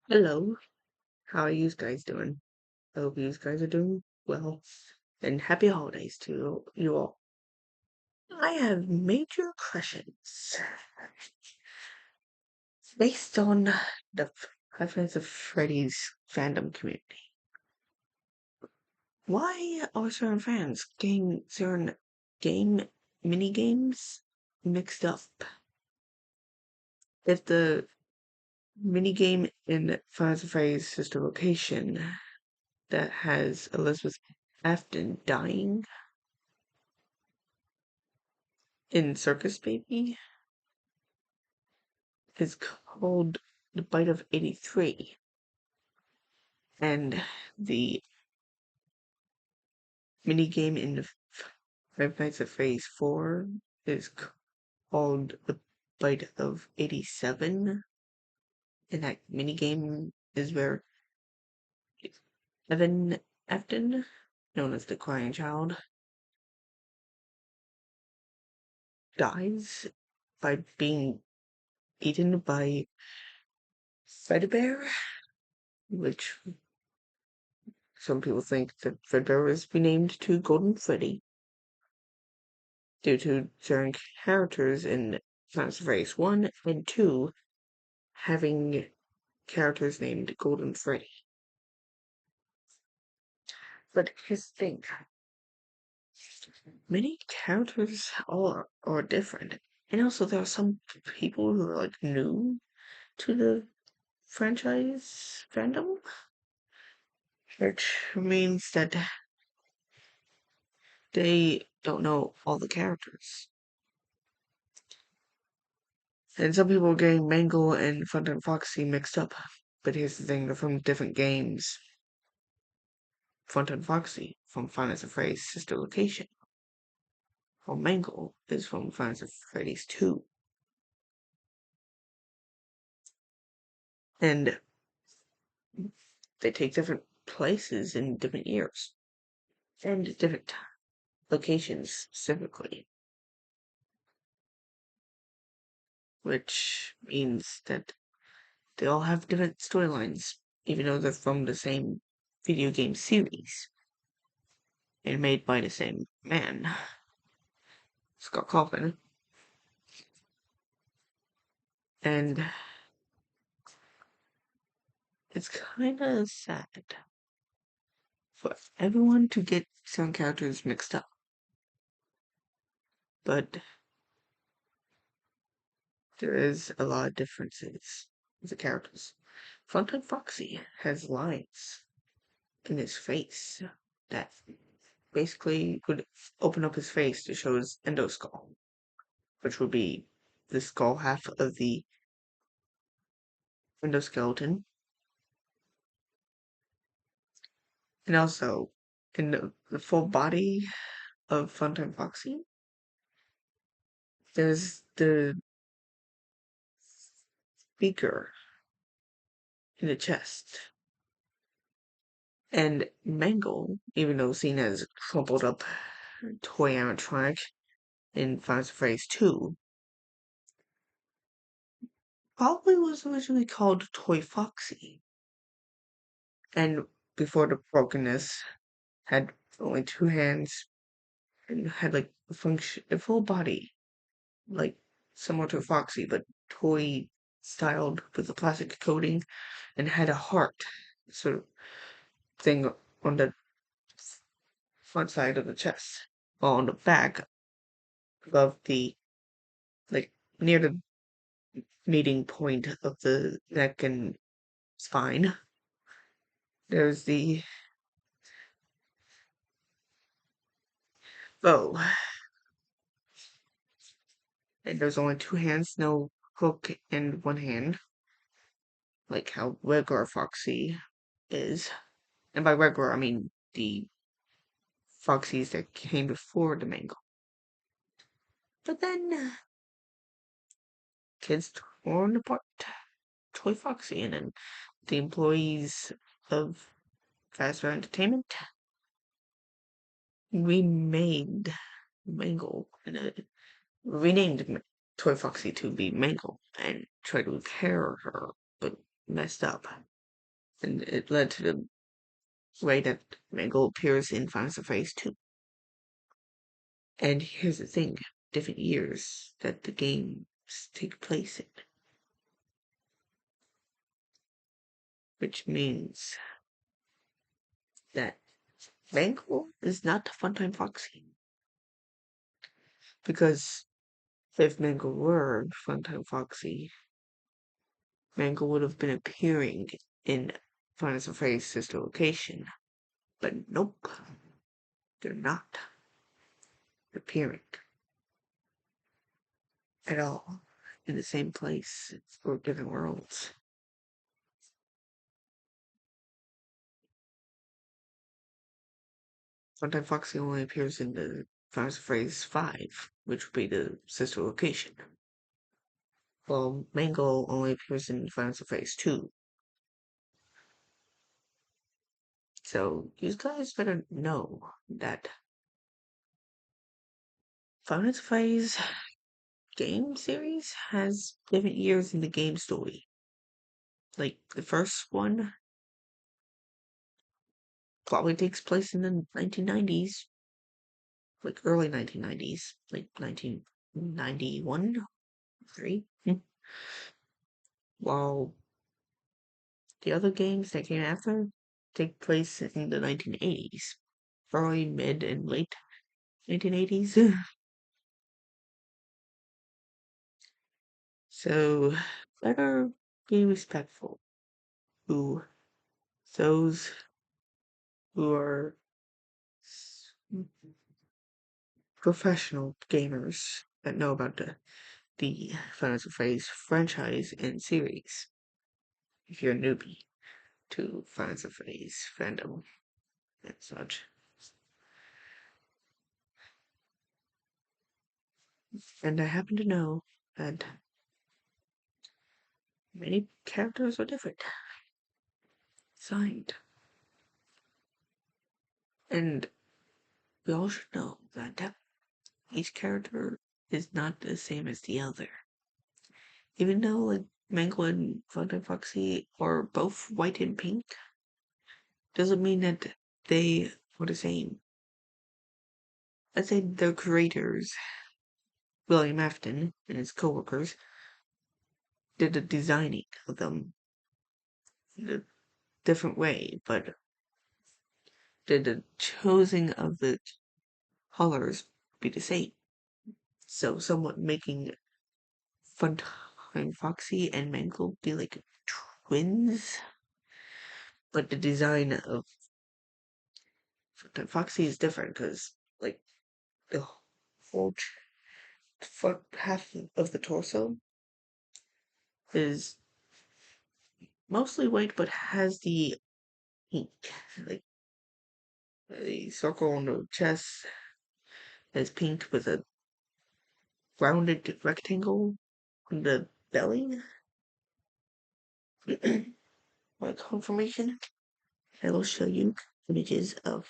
Hello, how are you guys doing? I hope you guys are doing well, and happy holidays to you all. I have major questions based on the Five Nights at Freddy's fandom community. Why are certain fans getting certain game mini games mixed up? If the mini game in Five Nights at Freddy's Sister Location that has Elizabeth Afton dying in Circus Baby is called The Bite of 83, and the minigame in Five Nights at Freddy's 4 is called The Bite of 87, and that minigame is where Evan Afton, known as the Crying Child, dies by being eaten by Fazbear, which some people think that Fazbear was renamed to Golden Freddy due to certain characters in Final Fantasy 1 and 2 having characters named Golden Freddy. But here's the thing, many characters are different. And also there are some people who are like new to the franchise fandom, which means that they don't know all the characters. And some people are getting Mangle and Funtime Foxy mixed up. But here's the thing, they're from different games. Funtime Foxy from Final Freddy's Sister Location, while Mangle is from Final Freddy's 2. And they take different places in different years and different locations specifically, which means that they all have different storylines, even though they're from the same video game series and made by the same man, Scott Cawthon. And it's kind of sad for everyone to get some characters mixed up. But there is a lot of differences with the characters. Funtime Foxy has lines in his face that basically would open up his face to show his endoskull, which would be the skull half of the endoskeleton. And also, in the full body of Funtime Foxy, there's the speaker in the chest. And Mangle, even though seen as crumpled up toy animatronic in Final Fantasy 2, probably was originally called Toy Foxy. And before the brokenness, had only two hands and had like a full body, like similar to Foxy, but toy styled with a plastic coating, and had a heart sort of thing on the front side of the chest, while on the back, above the like near the meeting point of the neck and spine, there's the bow. And there's only two hands, no hook in one hand, like how regular Foxy is. And by regular, I mean the Foxies that came before the Mangle. But then kids torn apart Toy Foxy, and then the employees of Fazbear Entertainment remade Mangle and renamed Toy Foxy to be Mangle and tried to repair her, but messed up. and it led to the way that Mangle appears in Final Phase 2. And here's the thing, different years that the games take place in, which means that Mangle is not Funtime Foxy. Because if Mangle were Funtime Foxy, Mangle would have been appearing in Final Phase sister location. But nope, they're not appearing at all in the same place or different worlds. Funtime Foxy only appears in the Final Phase 5, which would be the sister location. Well, Mangle only appears in Final Phase 2. So you guys better know that Final Phase game series has different years in the game story. Like the first one probably takes place in the 1990s, like early 1990s, like 1991, 3. While the other games that came after take place in the 1980s, early, mid, and late 1980s. So better be respectful to those who are professional gamers that know about the Final Phase franchise and series. If you're a newbie to Final Phase fandom and such. And I happen to know that many characters are different. Signed. And we all should know that each character is not the same as the other. Even though, like, Mangle and Funtime Foxy are both white and pink, doesn't mean that they are the same. Let's say their creators, William Afton and his coworkers, did the designing of them in a different way, but did the choosing of the colors be the same? So somewhat making Funtime Foxy and Mangle be like twins, but the design of Funtime Foxy is different because, like, the whole front half of the torso is mostly white, but has the pink, like the circle on the chest is pink with a rounded rectangle on the belly. My confirmation. I will show you images of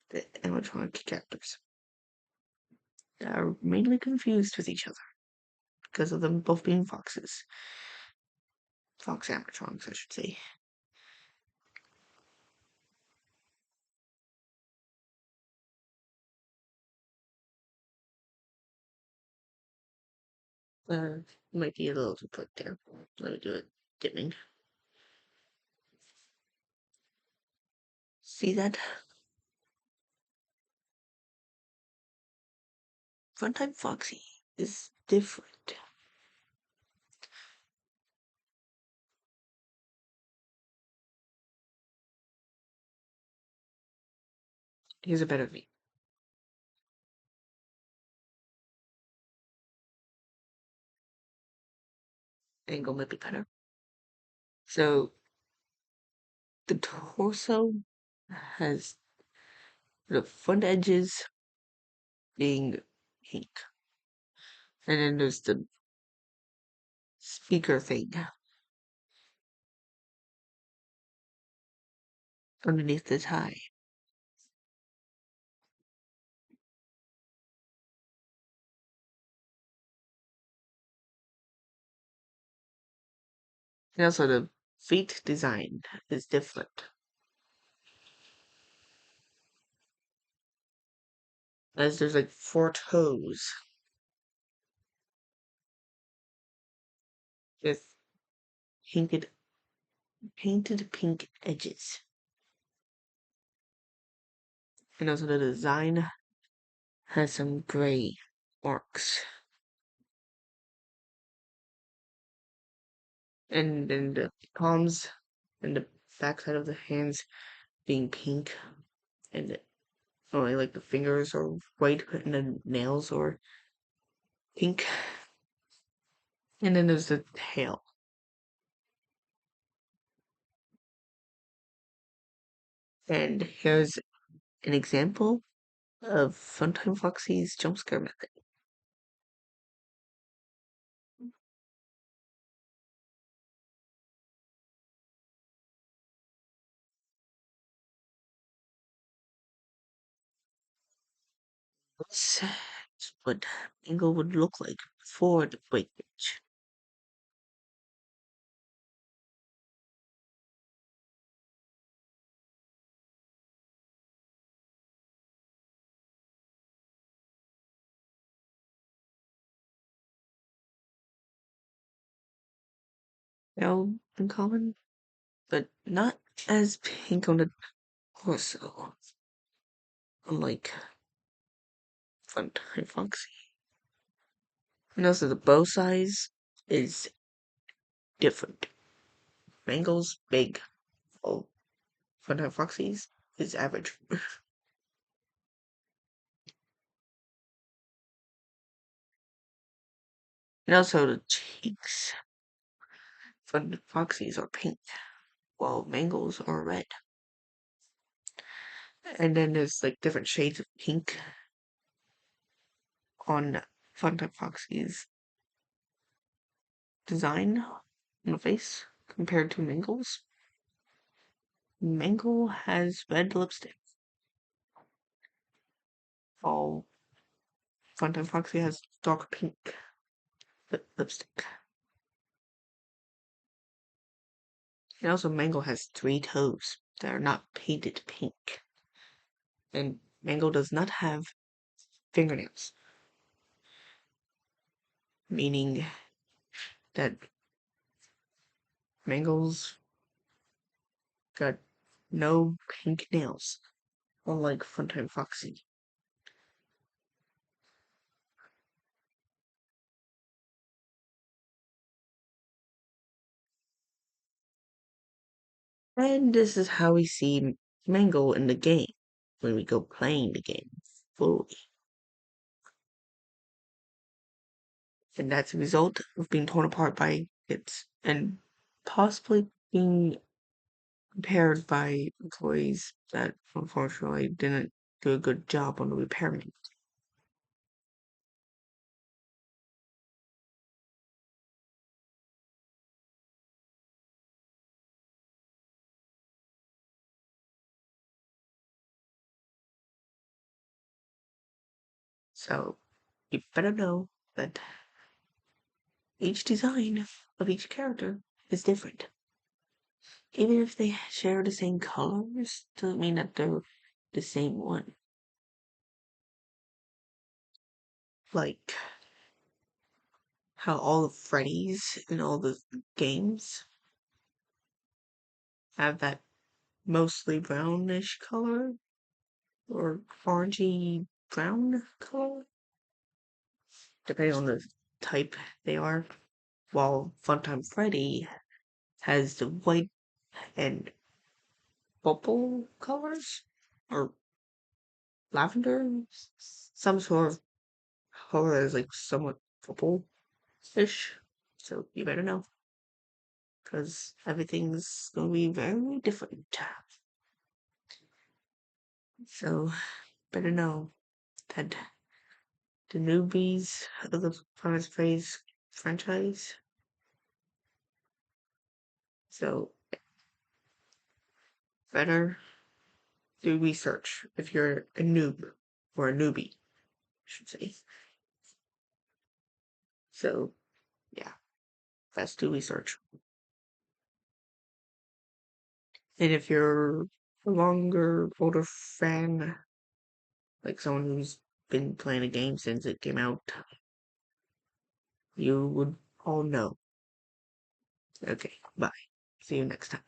the animatronic characters that are mainly confused with each other because of them both being foxes. Fox animatronics, I should say. Might be a little too quick there. Let me do it. Dimming. See that? Funtime Foxy is different. Here's a better view. Angle might be better. So the torso has the front edges being pink. And then there's the speaker thing underneath the tie. And also the feet design is different, as there's like four toes with painted painted pink edges. And also the design has some gray marks. And then the palms and the backside of the hands being pink, and only like the fingers are white and the nails are pink. And then there's the tail. And here's an example of Funtime Foxy's jump scare method. This is what Mangle would look like before the breakage. Now, uncommon, but not as pink on the torso, unlike Funtime Foxy. And also the bow size is different. Mangle's big, while Funtime Foxy's is average. And also the cheeks. Funtime Foxy's are pink, while Mangle's are red. And then there's like different shades of pink on Funtime Foxy's design on the face compared to Mangle's. Mangle has red lipstick, while Funtime Foxy has dark pink lipstick. And also Mangle has three toes that are not painted pink. And Mangle does not have fingernails, meaning that Mangle's got no pink nails, unlike Funtime Foxy. And this is how we see Mangle in the game when we go playing the game fully. And that's a result of being torn apart by kids and possibly being repaired by employees that unfortunately didn't do a good job on the repairment. So you better know that each design of each character is different. Even if they share the same colors, doesn't mean that they're the same one. Like how all of Freddy's in all the games have that mostly brownish color or orangey brown color, depending on the type they are. While Funtime Freddy has the white and purple colors, or lavender, some sort of color that is like somewhat purple-ish. So you better know, because everything's gonna be very different. So better know that the newbies of the Promise Praise franchise. So better do research if you're a noob or a newbie, I should say. So yeah, let's do research. And if you're a longer, older fan, like someone who's been playing a game since it came out, you would all know. Okay, bye. See you next time.